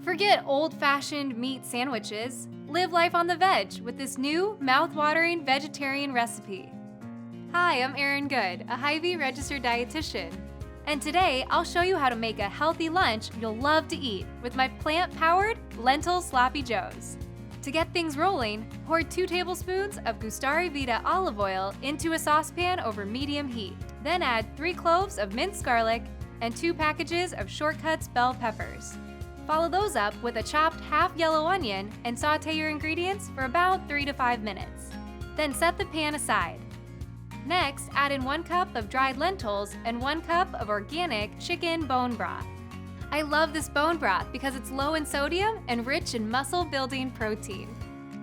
Forget old-fashioned meat sandwiches. Live life on the veg with this new, mouth-watering vegetarian recipe. Hi, I'm Erin Good, a Hy-Vee registered dietitian. And today, I'll show you how to make a healthy lunch you'll love to eat with my plant-powered Lentil Sloppy Joes. To get things rolling, pour 2 tablespoons of Gustari Vita olive oil into a saucepan over medium heat. Then add 3 cloves of minced garlic and 2 packages of shortcuts bell peppers. Follow those up with a chopped half yellow onion and saute your ingredients for about 3 to 5 minutes. Then set the pan aside. Next, add in 1 cup of dried lentils and 1 cup of organic chicken bone broth. I love this bone broth because it's low in sodium and rich in muscle-building protein.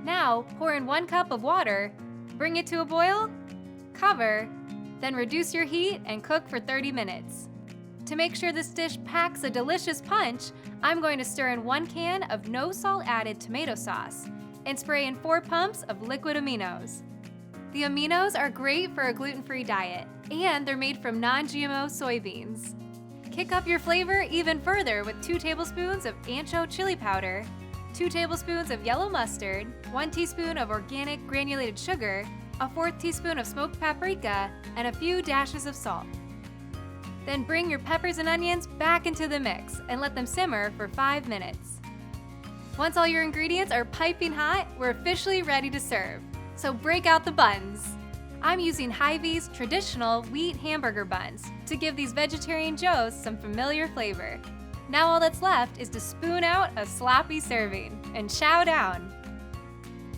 Now, pour in 1 cup of water, bring it to a boil, cover, then reduce your heat and cook for 30 minutes. To make sure this dish packs a delicious punch, I'm going to stir in 1 can of no salt added tomato sauce and spray in 4 pumps of liquid aminos. The aminos are great for a gluten-free diet, and they're made from non-GMO soybeans. Kick up your flavor even further with 2 tablespoons of ancho chili powder, 2 tablespoons of yellow mustard, 1 teaspoon of organic granulated sugar, a 1/4 teaspoon of smoked paprika, and a few dashes of salt. Then bring your peppers and onions back into the mix and let them simmer for 5 minutes. Once all your ingredients are piping hot, we're officially ready to serve. So break out the buns. I'm using Hy-Vee's traditional wheat hamburger buns to give these vegetarian joes some familiar flavor. Now all that's left is to spoon out a sloppy serving and chow down.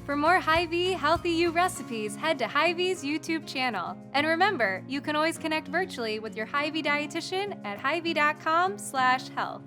For more Hy-Vee Healthy You recipes, head to Hy-Vee's YouTube channel. And remember, you can always connect virtually with your Hy-Vee dietitian at hy-vee.com/health.